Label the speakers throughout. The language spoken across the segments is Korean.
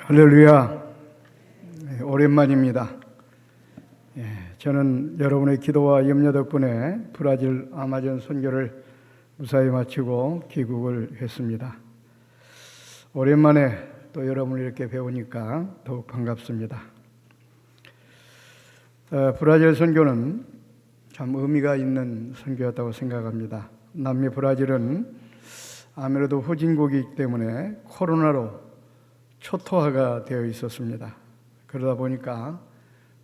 Speaker 1: 할렐루야. 오랜만입니다. 저는 여러분의 기도와 염려 덕분에 브라질 아마존 선교를 무사히 마치고 귀국을 했습니다. 오랜만에 또 여러분을 이렇게 배우니까 더욱 반갑습니다. 브라질 선교는 참 의미가 있는 선교였다고 생각합니다. 남미 브라질은 아무래도 후진국이기 때문에 코로나로 초토화가 되어 있었습니다. 그러다 보니까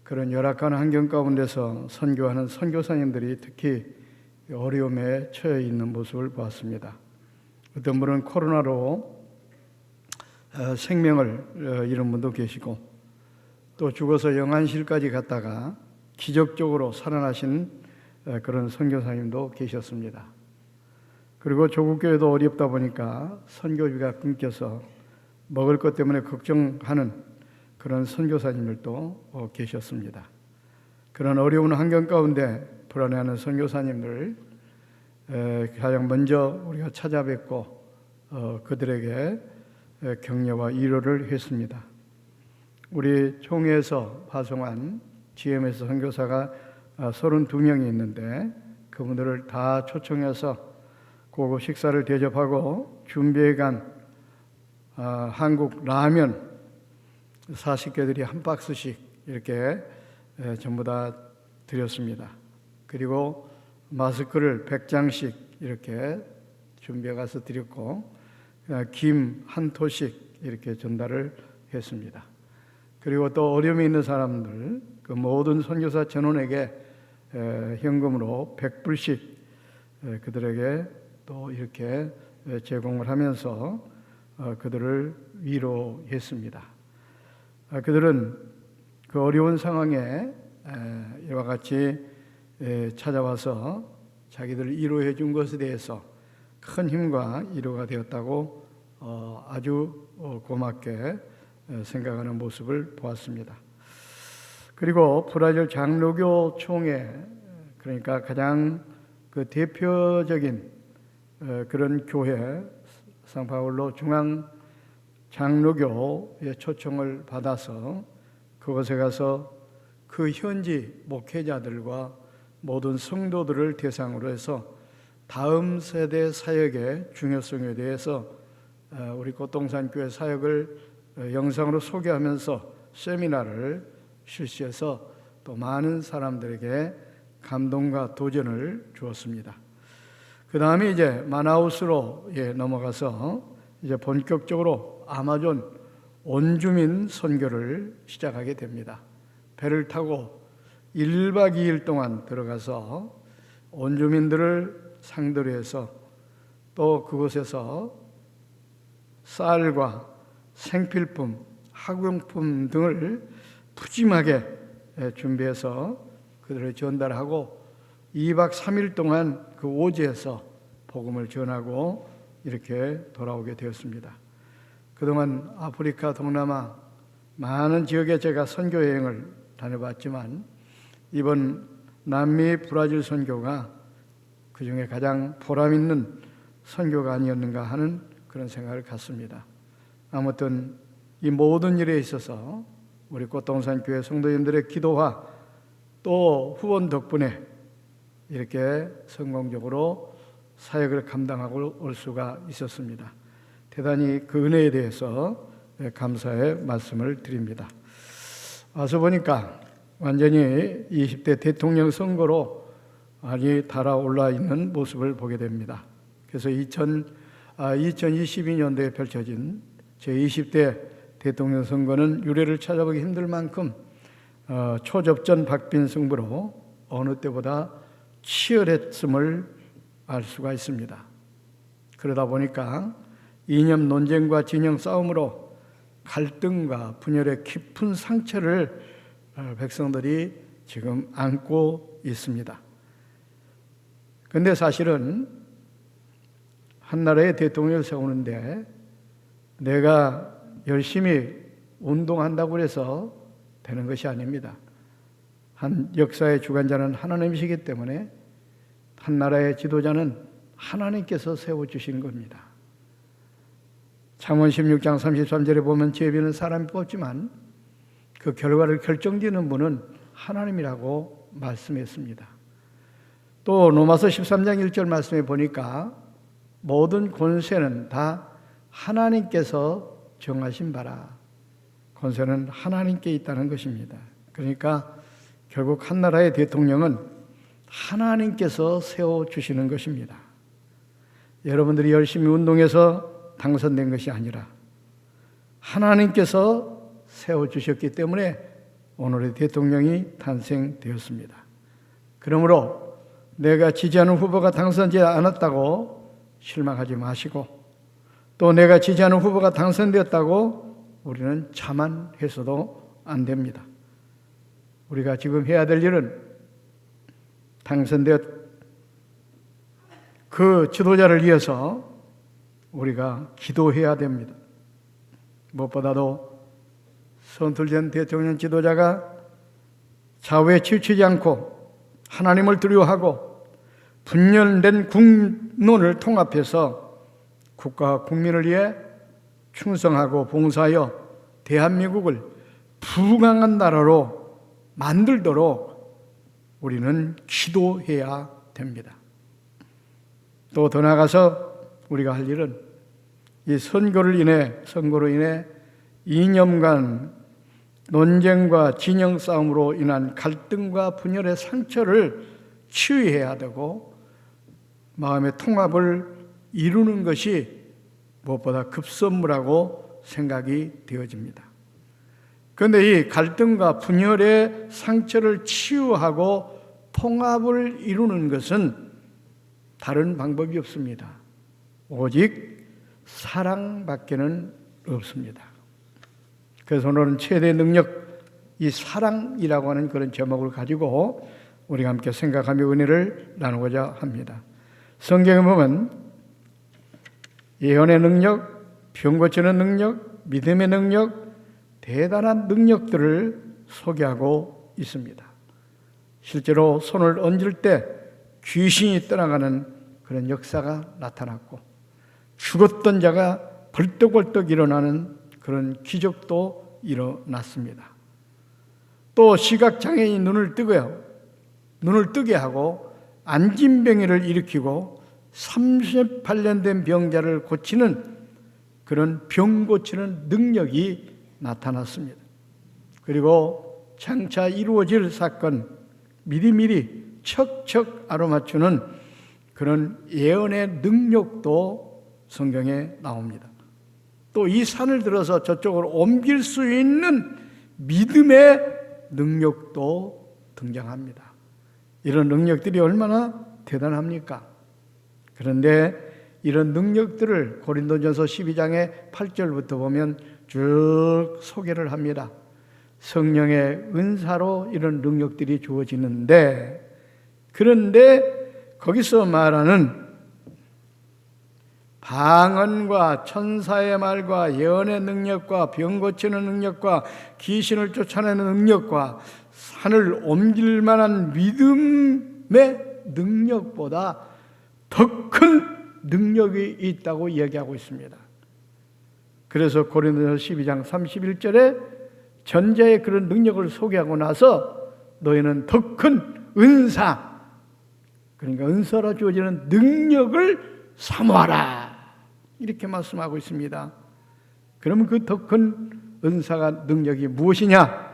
Speaker 1: 그런 열악한 환경 가운데서 선교하는 선교사님들이 특히 어려움에 처해 있는 모습을 보았습니다. 어떤 분은 코로나로 생명을 잃은 분도 계시고 또 죽어서 영안실까지 갔다가 기적적으로 살아나신 그런 선교사님도 계셨습니다. 그리고 조국교회도 어렵다 보니까 선교비가 끊겨서 먹을 것 때문에 걱정하는 그런 선교사님들도 계셨습니다. 그런 어려운 환경 가운데 불안해하는 선교사님들 가장 먼저 우리가 찾아뵙고 그들에게 격려와 위로를 했습니다. 우리 총회에서 파송한 GMS 선교사가 32명이 있는데 그분들을 다 초청해서 고급 식사를 대접하고 준비해간 한국 라면 40개들이 한 박스씩 이렇게 전부 다 드렸습니다. 그리고 마스크를 100장씩 이렇게 준비해 가서 드렸고 김 한 토씩 이렇게 전달을 했습니다. 그리고 또 어려움이 있는 사람들 그 모든 선교사 전원에게 현금으로 100불씩 그들에게 또 이렇게 제공을 하면서 그들을 위로했습니다. 그들은 그 어려운 상황에 이와 같이 찾아와서 자기들을 위로해 준 것에 대해서 큰 힘과 위로가 되었다고 아주 고맙게 생각하는 모습을 보았습니다. 그리고 브라질 장로교 총회, 그러니까 가장 그 대표적인 그런 교회 상파울로 중앙 장로교의 초청을 받아서 그곳에 가서 그 현지 목회자들과 모든 성도들을 대상으로 해서 다음 세대 사역의 중요성에 대해서 우리 꽃동산 교회 사역을 영상으로 소개하면서 세미나를 실시해서 또 많은 사람들에게 감동과 도전을 주었습니다. 그 다음에 이제 마나우스로 넘어가서 이제 본격적으로 아마존 온주민 선교를 시작하게 됩니다. 배를 타고 1박 2일 동안 들어가서 온주민들을 상대로 해서 또 그곳에서 쌀과 생필품, 학용품 등을 푸짐하게 준비해서 그들을 전달하고 2박 3일 동안 그 오지에서 복음을 전하고 이렇게 돌아오게 되었습니다. 그동안 아프리카, 동남아 많은 지역에 제가 선교 여행을 다녀봤지만 이번 남미 브라질 선교가 그 중에 가장 보람 있는 선교가 아니었는가 하는 그런 생각을 갖습니다. 아무튼 이 모든 일에 있어서 우리 꽃동산 교회 성도님들의 기도와 또 후원 덕분에 이렇게 성공적으로 사역을 감당하고 올 수가 있었습니다. 대단히 그 은혜에 대해서 감사의 말씀을 드립니다. 와서 보니까 완전히 20대 대통령 선거로 많이 달아올라 있는 모습을 보게 됩니다. 그래서 2022년도에 펼쳐진 제20대 대통령 선거는 유례를 찾아보기 힘들 만큼 초접전 박빙 승부로 어느 때보다 치열했음을 알 수가 있습니다. 그러다 보니까 이념 논쟁과 진영 싸움으로 갈등과 분열의 깊은 상처를 백성들이 지금 안고 있습니다. 그런데 사실은 한 나라의 대통령을 세우는데 내가 열심히 운동한다고 해서 되는 것이 아닙니다. 한 역사의 주관자는 하나님이시기 때문에 한 나라의 지도자는 하나님께서 세워주신 겁니다. 잠언 16장 33절에 보면 제비는 사람이 뽑지만 그 결과를 결정짓는 분은 하나님이라고 말씀했습니다. 또 로마서 13장 1절 말씀에 보니까 모든 권세는 다 하나님께서 정하신 바라. 권세는 하나님께 있다는 것입니다. 그러니까 결국 한 나라의 대통령은 하나님께서 세워주시는 것입니다. 여러분들이 열심히 운동해서 당선된 것이 아니라 하나님께서 세워주셨기 때문에 오늘의 대통령이 탄생되었습니다. 그러므로 내가 지지하는 후보가 당선되지 않았다고 실망하지 마시고, 또 내가 지지하는 후보가 당선되었다고 우리는 자만해서도 안 됩니다. 우리가 지금 해야 될 일은 당선되었 그 지도자를 위해서 우리가 기도해야 됩니다. 무엇보다도 선출된 대통령 지도자가 좌우에 치우치지 않고 하나님을 두려워하고 분열된 국론을 통합해서 국가와 국민을 위해 충성하고 봉사하여 대한민국을 부강한 나라로 만들도록 우리는 기도해야 됩니다. 또 더 나아가서 우리가 할 일은 이 선거로 인해 이념간 논쟁과 진영 싸움으로 인한 갈등과 분열의 상처를 치유해야 되고 마음의 통합을 이루는 것이 무엇보다 급선무라고 생각이 되어집니다. 그런데 이 갈등과 분열의 상처를 치유하고 통합을 이루는 것은 다른 방법이 없습니다. 오직 사랑밖에는 없습니다. 그래서 오늘은 최대 능력, 이 사랑이라고 하는 그런 제목을 가지고 우리가 함께 생각하며 은혜를 나누고자 합니다. 성경에 보면 예언의 능력, 병 고치는 능력, 믿음의 능력, 대단한 능력들을 소개하고 있습니다. 실제로 손을 얹을 때 귀신이 떠나가는 그런 역사가 나타났고, 죽었던 자가 벌떡벌떡 일어나는 그런 기적도 일어났습니다. 또 시각장애인이 눈을 뜨게 하고 안진병이를 일으키고 38년 된 병자를 고치는 그런 병 고치는 능력이 나타났습니다. 그리고 장차 이루어질 사건 미리미리 척척 알아맞추는 그런 예언의 능력도 성경에 나옵니다. 또 이 산을 들어서 저쪽으로 옮길 수 있는 믿음의 능력도 등장합니다. 이런 능력들이 얼마나 대단합니까? 그런데 이런 능력들을 고린도전서 12장의 8절부터 보면 쭉 소개를 합니다. 성령의 은사로 이런 능력들이 주어지는데, 그런데 거기서 말하는 방언과 천사의 말과 예언의 능력과 병 고치는 능력과 귀신을 쫓아내는 능력과 산을 옮길 만한 믿음의 능력보다 더 큰 능력이 있다고 이야기하고 있습니다. 그래서 고린도전서 12장 31절에 전자의 그런 능력을 소개하고 나서 너희는 더 큰 은사, 그러니까 은사로 주어지는 능력을 사모하라, 이렇게 말씀하고 있습니다. 그러면 그 더 큰 은사가 능력이 무엇이냐?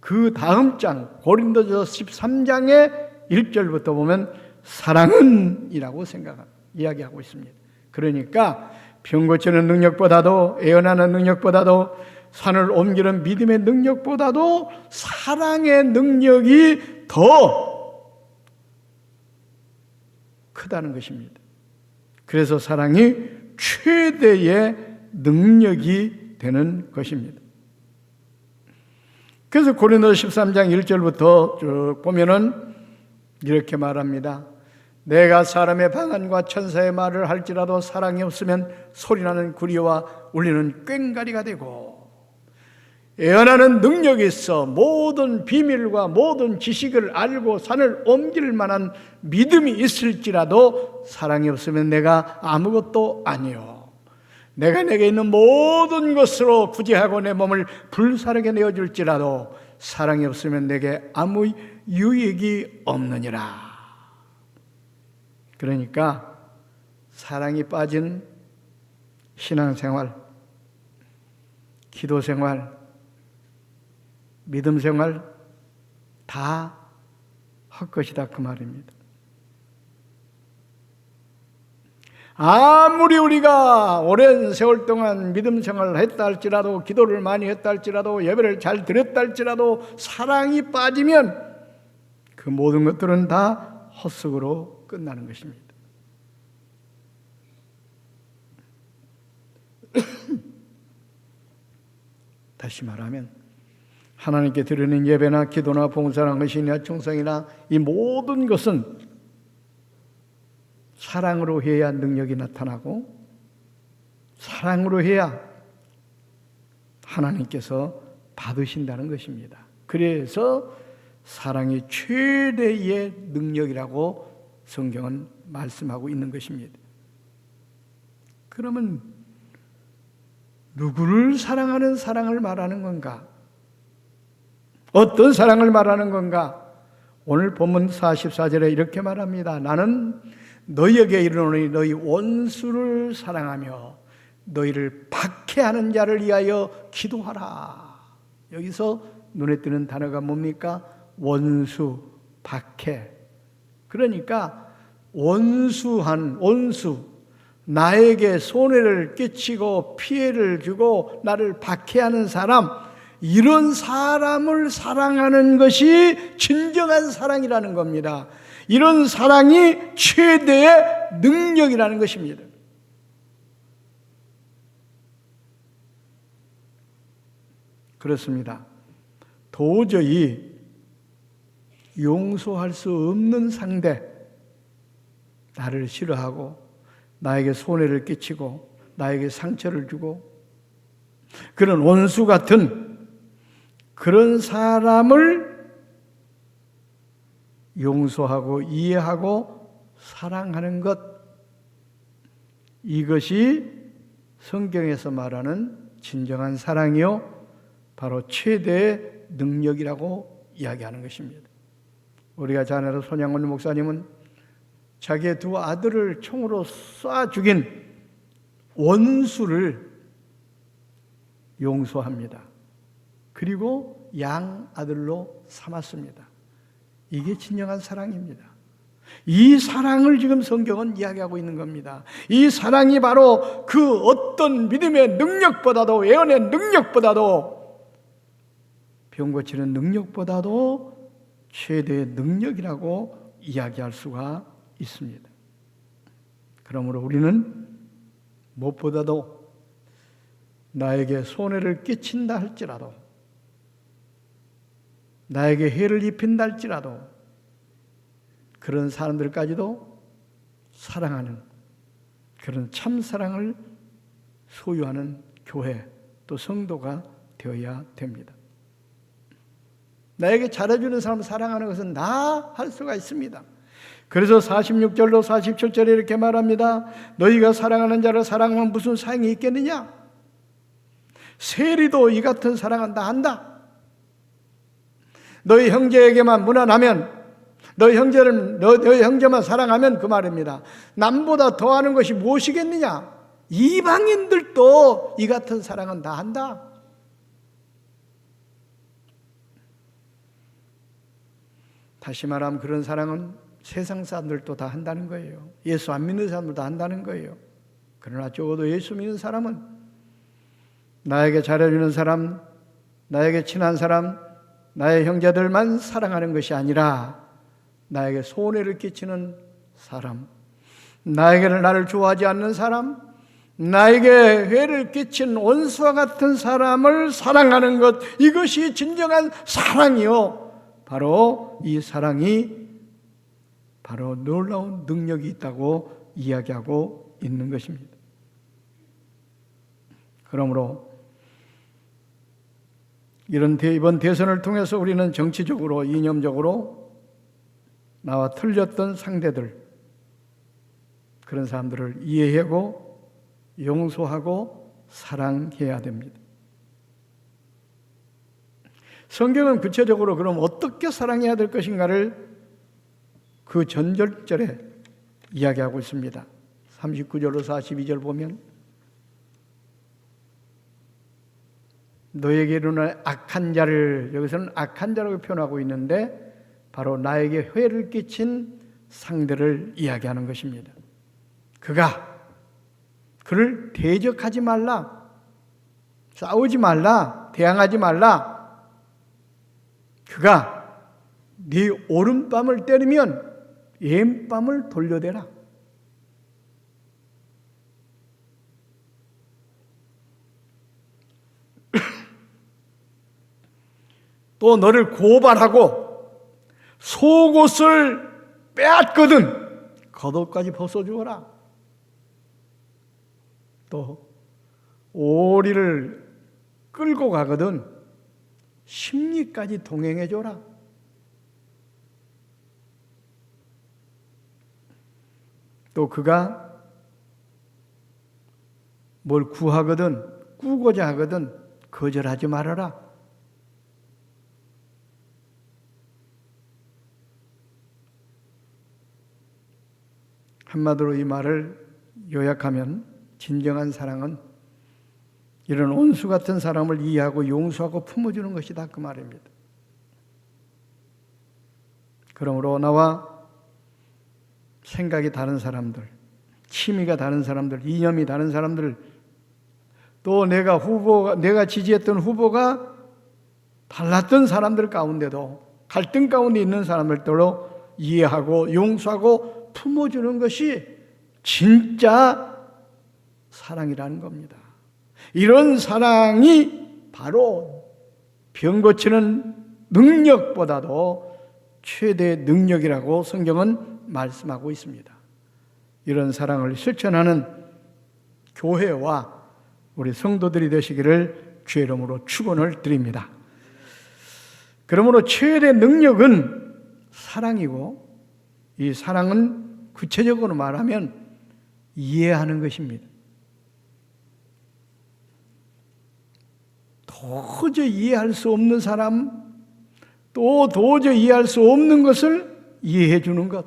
Speaker 1: 그 다음 장 고린도전서 13장의 1절부터 보면 사랑은 이라고 이야기하고 있습니다. 그러니까 병 고치는 능력보다도, 예언하는 능력보다도, 산을 옮기는 믿음의 능력보다도 사랑의 능력이 더 크다는 것입니다. 그래서 사랑이 최대의 능력이 되는 것입니다. 그래서 고린도서 13장 1절부터 쭉 보면은 이렇게 말합니다. 내가 사람의 방언과 천사의 말을 할지라도 사랑이 없으면 소리나는 구리와 울리는 꽹과리가 되고, 예언하는 능력이 있어 모든 비밀과 모든 지식을 알고 산을 옮길 만한 믿음이 있을지라도 사랑이 없으면 내가 아무것도 아니요. 내가 내게 있는 모든 것으로 구제하고 내 몸을 불사르게 내어줄지라도 사랑이 없으면 내게 아무 유익이 없느니라. 그러니까 사랑이 빠진 신앙생활, 기도생활, 믿음생활 다 헛것이다 그 말입니다. 아무리 우리가 오랜 세월 동안 믿음 생활을 했다 할지라도, 기도를 많이 했다 할지라도, 예배를 잘 드렸다 할지라도 사랑이 빠지면 그 모든 것들은 다 헛수고로 끝나는 것입니다. 다시 말하면 하나님께 드리는 예배나 기도나 봉사나 헌신이나 충성이나 이 모든 것은 사랑으로 해야 능력이 나타나고 사랑으로 해야 하나님께서 받으신다는 것입니다. 그래서 사랑이 최대의 능력이라고 성경은 말씀하고 있는 것입니다. 그러면 누구를 사랑하는 사랑을 말하는 건가? 어떤 사랑을 말하는 건가? 오늘 본문 44절에 이렇게 말합니다. 나는 너희에게 이르노니 너희 원수를 사랑하며 너희를 박해하는 자를 위하여 기도하라. 여기서 눈에 띄는 단어가 뭡니까? 원수, 박해. 그러니까 원수, 나에게 손해를 끼치고 피해를 주고 나를 박해하는 사람, 이런 사람을 사랑하는 것이 진정한 사랑이라는 겁니다. 이런 사랑이 최대의 능력이라는 것입니다. 그렇습니다. 도저히 용서할 수 없는 상대, 나를 싫어하고 나에게 손해를 끼치고 나에게 상처를 주고 그런 원수 같은 그런 사람을 용서하고 이해하고 사랑하는 것, 이것이 성경에서 말하는 진정한 사랑이요 바로 최대의 능력이라고 이야기하는 것입니다. 우리가 잘 아는 손양원 목사님은 자기의 두 아들을 총으로 쏴 죽인 원수를 용서합니다. 그리고 양 아들로 삼았습니다. 이게 진정한 사랑입니다. 이 사랑을 지금 성경은 이야기하고 있는 겁니다. 이 사랑이 바로 그 어떤 믿음의 능력보다도, 예언의 능력보다도, 병 고치는 능력보다도 최대의 능력이라고 이야기할 수가 있습니다. 그러므로 우리는 무엇보다도 나에게 손해를 끼친다 할지라도, 나에게 해를 입힌다 할지라도 그런 사람들까지도 사랑하는 그런 참사랑을 소유하는 교회 또 성도가 되어야 됩니다. 나에게 잘해주는 사람을 사랑하는 것은 나 할 수가 있습니다. 그래서 46절로 47절에 이렇게 말합니다. 너희가 사랑하는 자를 사랑하면 무슨 사용이 있겠느냐? 세리도 이 같은 사랑은 다 한다. 너희 형제에게만 무난하면, 너희 형제만 사랑하면 그 말입니다. 남보다 더하는 것이 무엇이겠느냐? 이방인들도 이 같은 사랑은 다 한다. 다시 말하면 그런 사랑은 세상 사람들도 다 한다는 거예요. 예수 안 믿는 사람들도 다 한다는 거예요. 그러나 적어도 예수 믿는 사람은 나에게 잘해주는 사람, 나에게 친한 사람, 나의 형제들만 사랑하는 것이 아니라 나에게 손해를 끼치는 사람, 나를 좋아하지 않는 사람, 나에게 해를 끼친 원수와 같은 사람을 사랑하는 것, 이것이 진정한 사랑이요. 바로 이 사랑이 바로 놀라운 능력이 있다고 이야기하고 있는 것입니다. 그러므로 이번 대선을 통해서 우리는 정치적으로, 이념적으로 나와 틀렸던 상대들, 그런 사람들을 이해하고 용서하고 사랑해야 됩니다. 성경은 구체적으로 그럼 어떻게 사랑해야 될 것인가를 그 전절절에 이야기하고 있습니다. 39절로 42절 보면 너에게 이르는 악한 자를, 여기서는 악한 자라고 표현하고 있는데 바로 나에게 회를 끼친 상대를 이야기하는 것입니다. 그를 대적하지 말라, 싸우지 말라, 대항하지 말라. 그가 네 오른뺨을 때리면 왼뺨을 돌려대라. 또 너를 고발하고 속옷을 빼앗거든 겉옷까지 벗어주어라. 또 오리를 끌고 가거든 심리까지 동행해줘라. 또 그가 뭘 구하거든 꾸고자 하거든 거절하지 말아라. 한마디로 이 말을 요약하면 진정한 사랑은 이런 온수 같은 사람을 이해하고 용서하고 품어주는 것이다, 그 말입니다. 그러므로 나와 생각이 다른 사람들, 취미가 다른 사람들, 이념이 다른 사람들, 또 내가 지지했던 후보가 달랐던 사람들 가운데도 갈등 가운데 있는 사람들도 이해하고 용서하고 품어주는 것이 진짜 사랑이라는 겁니다. 이런 사랑이 바로 병 고치는 능력보다도 최대 능력이라고 성경은 말씀하고 있습니다. 이런 사랑을 실천하는 교회와 우리 성도들이 되시기를 주의 이름으로 축원을 드립니다. 그러므로 최대 능력은 사랑이고, 이 사랑은 구체적으로 말하면 이해하는 것입니다. 도저히 이해할 수 없는 사람, 또 도저히 이해할 수 없는 것을 이해해 주는 것.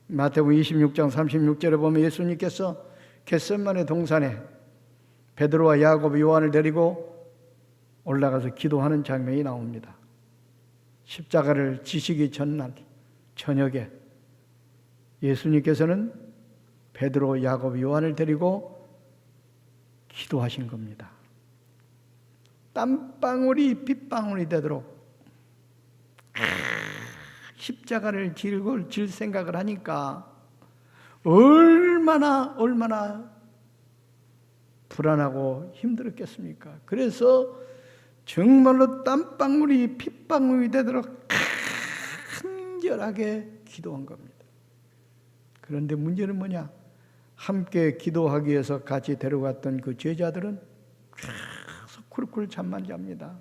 Speaker 1: 마태복음 26장 36절에 보면 예수님께서 겟세마네 동산에 베드로와 야고보, 요한을 데리고 올라가서 기도하는 장면이 나옵니다. 십자가를 지시기 전날 저녁에 예수님께서는 베드로, 야고보, 요한을 데리고 기도하신 겁니다. 땀방울이 빗방울이 되도록 십자가를 질 생각을 하니까 얼마나 불안하고 힘들었겠습니까? 그래서 정말로 땀방울이 핏방울이 되도록 간절하게 기도한 겁니다. 그런데 문제는 뭐냐? 함께 기도하기 위해서 같이 데려갔던 그 제자들은 계속 쿨쿨 잠만 잡니다.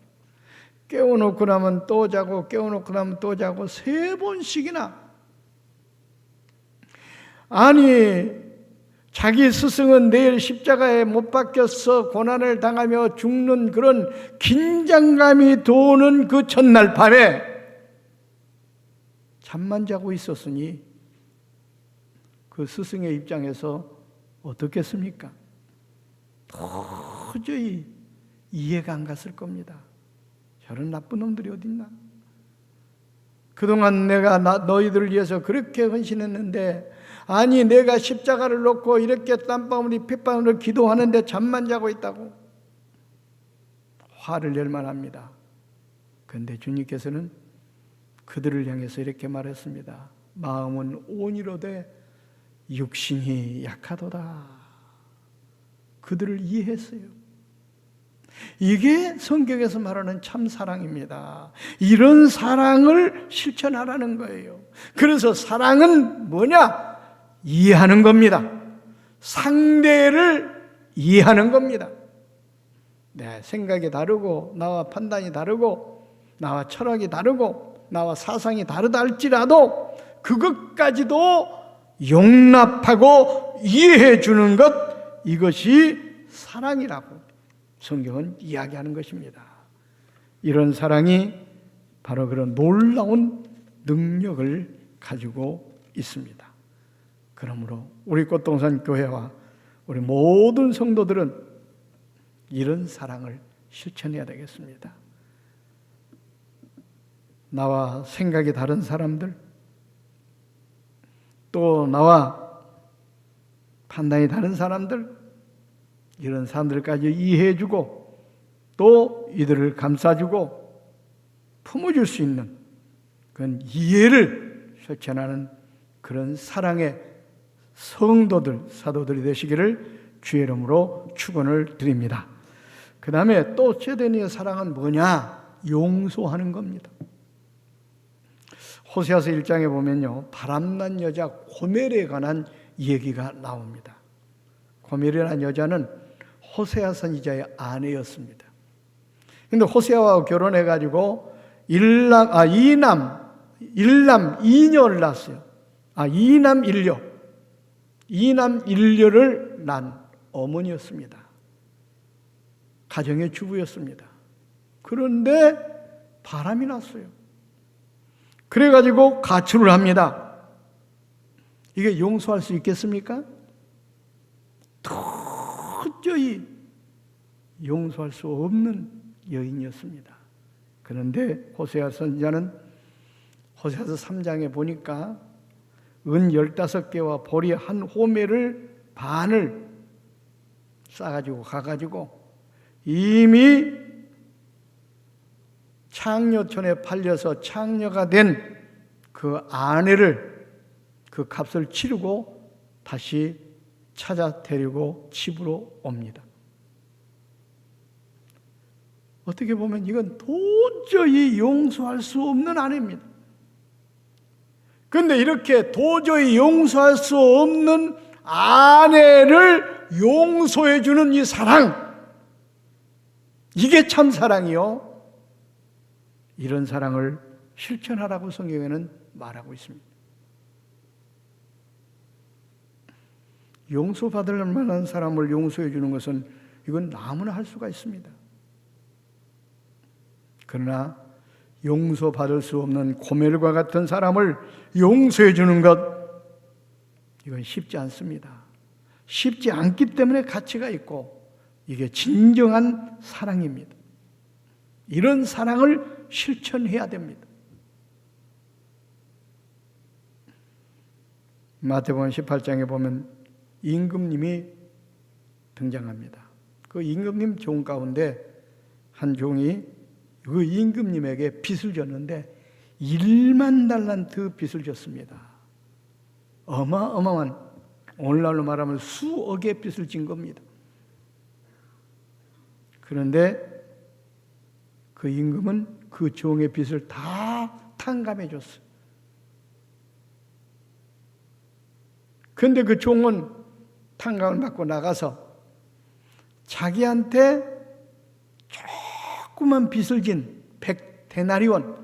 Speaker 1: 깨워놓고 나면 또 자고, 깨워놓고 나면 또 자고, 3번씩이나. 아니, 자기 스승은 내일 십자가에 못 박혀서 고난을 당하며 죽는 그런 긴장감이 도는 그 전날 밤에 잠만 자고 있었으니 그 스승의 입장에서 어떻겠습니까? 도저히 이해가 안 갔을 겁니다. 저런 나쁜 놈들이 어딨나? 그동안 내가 너희들을 위해서 그렇게 헌신했는데, 아니 내가 십자가를 놓고 이렇게 땀방울이 핏방울을 기도하는데 잠만 자고 있다고 화를 낼 만합니다. 그런데 주님께서는 그들을 향해서 이렇게 말했습니다. 마음은 온이로되 육신이 약하도다. 그들을 이해했어요. 이게 성경에서 말하는 참 사랑입니다. 이런 사랑을 실천하라는 거예요. 그래서 사랑은 뭐냐? 이해하는 겁니다. 상대를 이해하는 겁니다. 내 생각이 다르고 나와 판단이 다르고 나와 철학이 다르고 나와 사상이 다르다 할지라도 그것까지도 용납하고 이해해 주는 것, 이것이 사랑이라고 성경은 이야기하는 것입니다. 이런 사랑이 바로 그런 놀라운 능력을 가지고 있습니다. 그러므로 우리 꽃동산 교회와 우리 모든 성도들은 이런 사랑을 실천해야 되겠습니다. 나와 생각이 다른 사람들, 또 나와 판단이 다른 사람들, 이런 사람들까지 이해해주고 또 이들을 감싸주고 품어줄 수 있는 그런 이해를 실천하는 그런 사랑의 성도들, 사도들이 되시기를 주의 이름으로 축원을 드립니다. 그 다음에 또 제대니의 사랑은 뭐냐? 용서하는 겁니다. 호세아서 1장에 보면요, 바람난 여자 고멜에 관한 얘기가 나옵니다. 고멜이라는 여자는 호세아 선지자의 아내였습니다. 그런데 호세아와 결혼해가지고 이남 2녀를 낳았어요. 이남 1녀를 낳은 어머니였습니다. 가정의 주부였습니다. 그런데 바람이 났어요. 그래가지고 가출을 합니다. 이게 용서할 수 있겠습니까? 도저히 용서할 수 없는 여인이었습니다. 그런데 호세아 선지자는 호세아서 3장에 보니까 은 15개와 보리 한 호멜을 반을 싸가지고 가가지고 이미 창녀촌에 팔려서 창녀가 된 그 아내를 그 값을 치르고 다시 찾아 데리고 집으로 옵니다. 어떻게 보면 이건 도저히 용서할 수 없는 아내입니다. 그런데 이렇게 도저히 용서할 수 없는 아내를 용서해 주는 이 사랑, 이게 참 사랑이요. 이런 사랑을 실천하라고 성경에는 말하고 있습니다. 용서받을 만한 사람을 용서해 주는 것은 이건 아무나 할 수가 있습니다. 그러나 용서받을 수 없는 고멜과 같은 사람을 용서해 주는 것, 이건 쉽지 않습니다. 쉽지 않기 때문에 가치가 있고 이게 진정한 사랑입니다. 이런 사랑을 실천해야 됩니다. 마태복음 18장에 보면 임금님이 등장합니다. 그 임금님 종 가운데 한 종이 그 임금님에게 빚을 졌는데 1만 달란트 빚을 졌습니다. 어마어마한, 오늘날로 말하면 수억의 빚을 진 겁니다. 그런데 그 임금은 그 종의 빚을 다 탕감해 줬어요. 그런데 그 종은 탕감을 받고 나가서 자기한테 조그만 빚을 진 100데나리온,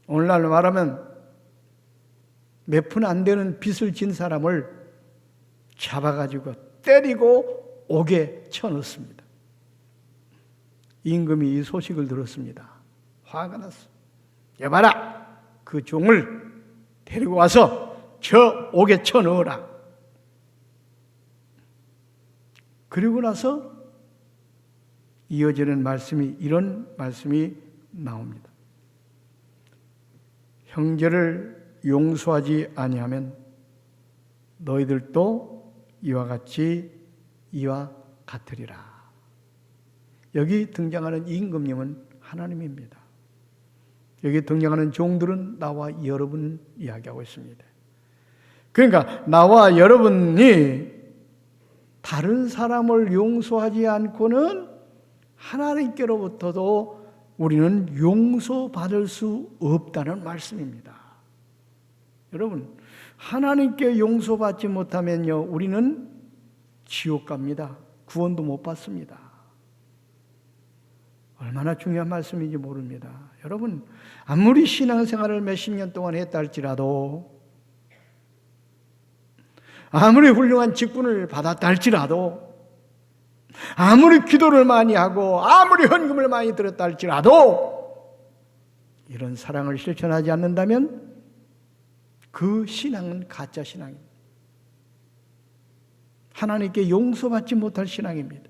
Speaker 1: 오늘날로 말하면 몇 푼 안 되는 빚을 진 사람을 잡아가지고 때리고 옥에 쳐넣습니다. 임금이 이 소식을 들었습니다. 화가 났어. 여봐라, 그 종을 데리고 와서 저 옥에 쳐넣어라. 그리고 나서 이어지는 말씀이, 이런 말씀이 나옵니다. 형제를 용서하지 아니하면 너희들도 이와 같으리라. 여기 등장하는 임금님은 하나님입니다. 여기 등장하는 종들은 나와 여러분 이야기하고 있습니다. 그러니까 나와 여러분이 다른 사람을 용서하지 않고는 하나님께로부터도 우리는 용서받을 수 없다는 말씀입니다. 여러분, 하나님께 용서받지 못하면요, 우리는 지옥 갑니다. 구원도 못 받습니다. 얼마나 중요한 말씀인지 모릅니다. 여러분, 아무리 신앙생활을 몇십 년 동안 했다 할지라도, 아무리 훌륭한 직분을 받았다 할지라도, 아무리 기도를 많이 하고 아무리 헌금을 많이 드렸다 할지라도 이런 사랑을 실천하지 않는다면 그 신앙은 가짜 신앙입니다. 하나님께 용서받지 못할 신앙입니다.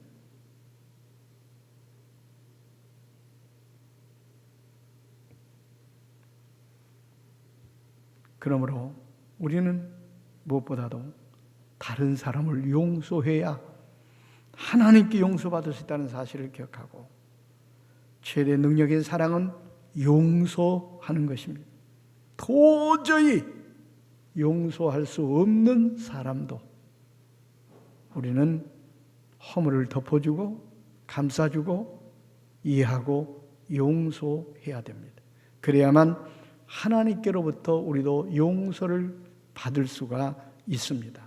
Speaker 1: 그러므로 우리는 무엇보다도 다른 사람을 용서해야 하나님께 용서받을 수 있다는 사실을 기억하고, 최대 능력인 사랑은 용서하는 것입니다. 도저히 용서할 수 없는 사람도 우리는 허물을 덮어주고 감싸주고 이해하고 용서해야 됩니다. 그래야만 하나님께로부터 우리도 용서를 받을 수가 있습니다.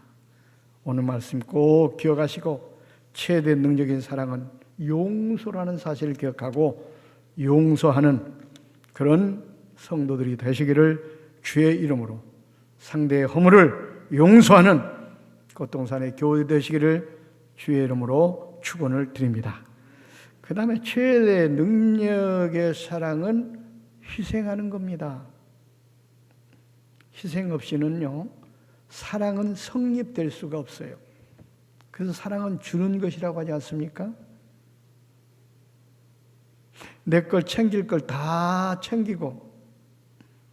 Speaker 1: 오늘 말씀 꼭 기억하시고, 최대 능력인 사랑은 용서라는 사실을 기억하고 용서하는 그런 성도들이 되시기를 주의 이름으로, 상대의 허물을 용서하는 꽃동산의 교회 되시기를 주의 이름으로 축원을 드립니다. 그 다음에 최대 능력의 사랑은 희생하는 겁니다. 희생 없이는요, 사랑은 성립될 수가 없어요. 그래서 사랑은 주는 것이라고 하지 않습니까? 내 걸 챙길 걸 다 챙기고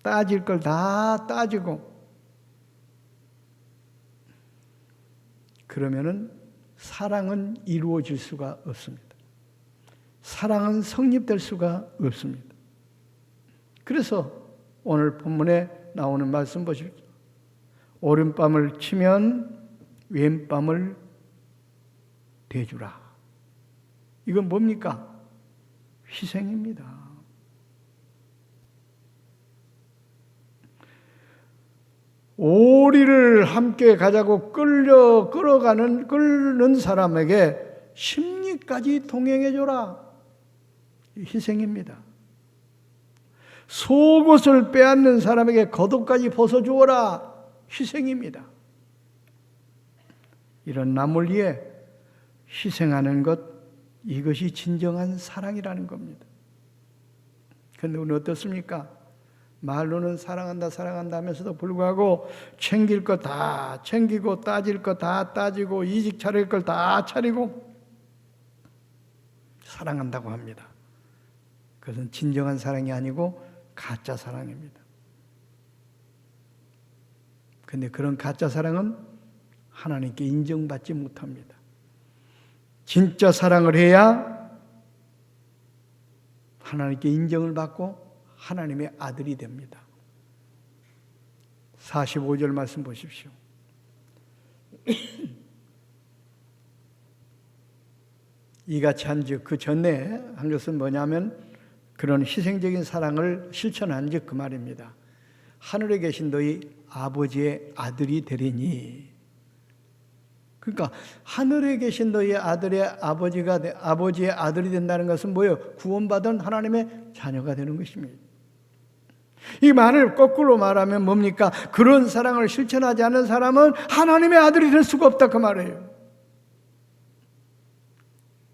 Speaker 1: 따질 걸 다 따지고, 그러면은 사랑은 이루어질 수가 없습니다. 사랑은 성립될 수가 없습니다. 그래서 오늘 본문에 나오는 말씀 보십시오. 오른밤을 치면 왼밤을 대주라. 이건 뭡니까? 희생입니다. 오리를 함께 가자고 끌는 사람에게 심리까지 동행해줘라. 희생입니다. 속옷을 빼앗는 사람에게 겉옷까지 벗어주어라. 희생입니다. 이런 남을 위해 희생하는 것, 이것이 진정한 사랑이라는 겁니다. 그런데 오늘 어떻습니까? 말로는 사랑한다 사랑한다 하면서도 불구하고 챙길 거 다 챙기고 따질 거 다 따지고 이직 차릴 걸 다 차리고 사랑한다고 합니다. 그것은 진정한 사랑이 아니고 가짜 사랑입니다. 그런데 그런 가짜 사랑은 하나님께 인정받지 못합니다. 진짜 사랑을 해야 하나님께 인정을 받고 하나님의 아들이 됩니다. 45절 말씀 보십시오. 이같이 한즉, 그 전에 한 것은 뭐냐면 그런 희생적인 사랑을 실천한 즉 그 말입니다. 하늘에 계신 너희 아버지의 아들이 되리니. 그러니까 하늘에 계신 너희 아버지의 아들이 된다는 것은 뭐예요? 구원받은 하나님의 자녀가 되는 것입니다. 이 말을 거꾸로 말하면 뭡니까? 그런 사랑을 실천하지 않는 사람은 하나님의 아들이 될 수가 없다, 그 말이에요.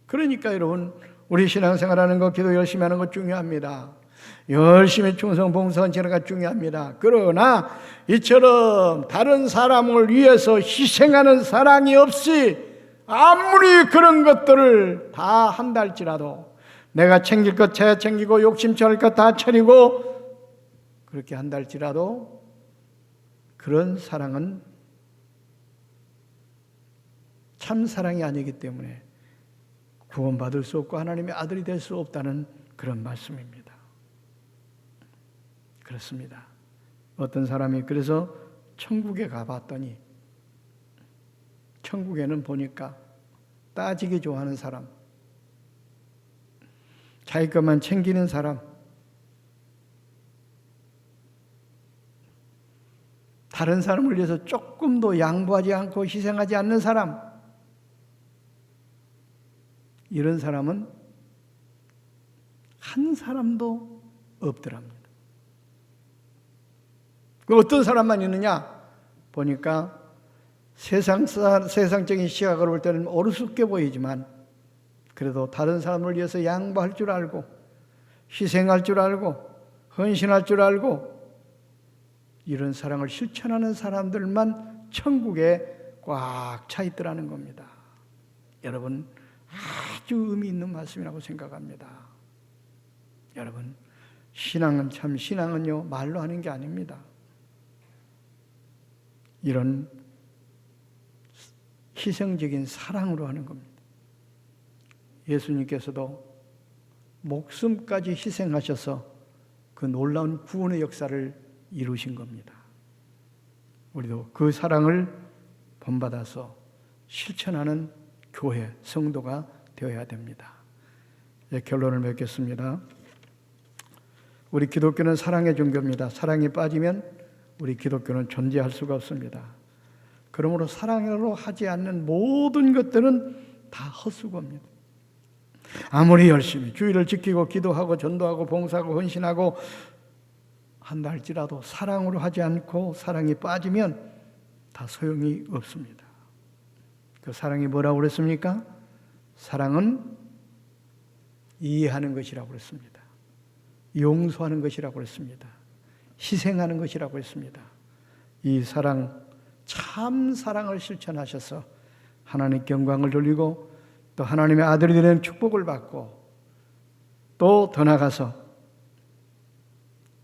Speaker 1: 그러니까 여러분, 우리 신앙생활하는 것, 기도 열심히 하는 것 중요합니다. 열심히 충성 봉사하는 것 중요합니다. 그러나 이처럼 다른 사람을 위해서 희생하는 사랑이 없이 아무리 그런 것들을 다 한다 할지라도, 내가 챙길 것 다 챙기고 욕심처할 것 다 차리고 그렇게 한다 할지라도 그런 사랑은 참 사랑이 아니기 때문에 구원받을 수 없고 하나님의 아들이 될 수 없다는 그런 말씀입니다. 그렇습니다. 어떤 사람이 그래서 천국에 가봤더니 천국에는 보니까 따지기 좋아하는 사람, 자기 것만 챙기는 사람, 다른 사람을 위해서 조금도 양보하지 않고 희생하지 않는 사람, 이런 사람은 한 사람도 없더랍니다. 어떤 사람만 있느냐? 보니까 세상적인 시각으로 볼 때는 어리숙해 보이지만 그래도 다른 사람을 위해서 양보할 줄 알고 희생할 줄 알고 헌신할 줄 알고 이런 사랑을 실천하는 사람들만 천국에 꽉 차 있더라는 겁니다. 여러분, 아주 의미 있는 말씀이라고 생각합니다. 여러분, 신앙은요 말로 하는 게 아닙니다. 이런 희생적인 사랑으로 하는 겁니다. 예수님께서도 목숨까지 희생하셔서 그 놀라운 구원의 역사를 이루신 겁니다. 우리도 그 사랑을 본받아서 실천하는 교회, 성도가 되어야 됩니다. 결론을 맺겠습니다. 우리 기독교는 사랑의 종교입니다. 사랑이 빠지면 우리 기독교는 존재할 수가 없습니다. 그러므로 사랑으로 하지 않는 모든 것들은 다 헛수고입니다. 아무리 열심히 주의를 지키고 기도하고 전도하고 봉사하고 헌신하고 한다 할지라도 사랑으로 하지 않고 사랑이 빠지면 다 소용이 없습니다. 그 사랑이 뭐라고 그랬습니까? 사랑은 이해하는 것이라고 그랬습니다. 용서하는 것이라고 그랬습니다. 희생하는 것이라고 그랬습니다. 이 사랑, 참 사랑을 실천하셔서 하나님께 영광을 돌리고 또 하나님의 아들이 되는 축복을 받고 또 더 나아가서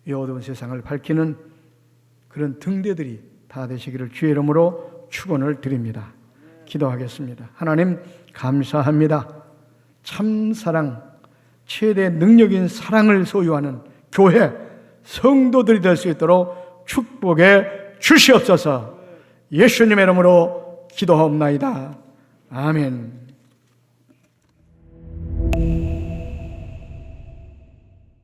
Speaker 1: 이 어두운 세상을 밝히는 그런 등대들이 다 되시기를 주의 이름으로 축원을 드립니다. 기도하겠습니다. 하나님 감사합니다. 참 사랑, 최대 능력인 사랑을 소유하는 교회, 성도들이 될 수 있도록 축복해 주시옵소서. 예수님의 이름으로 기도하옵나이다. 아멘.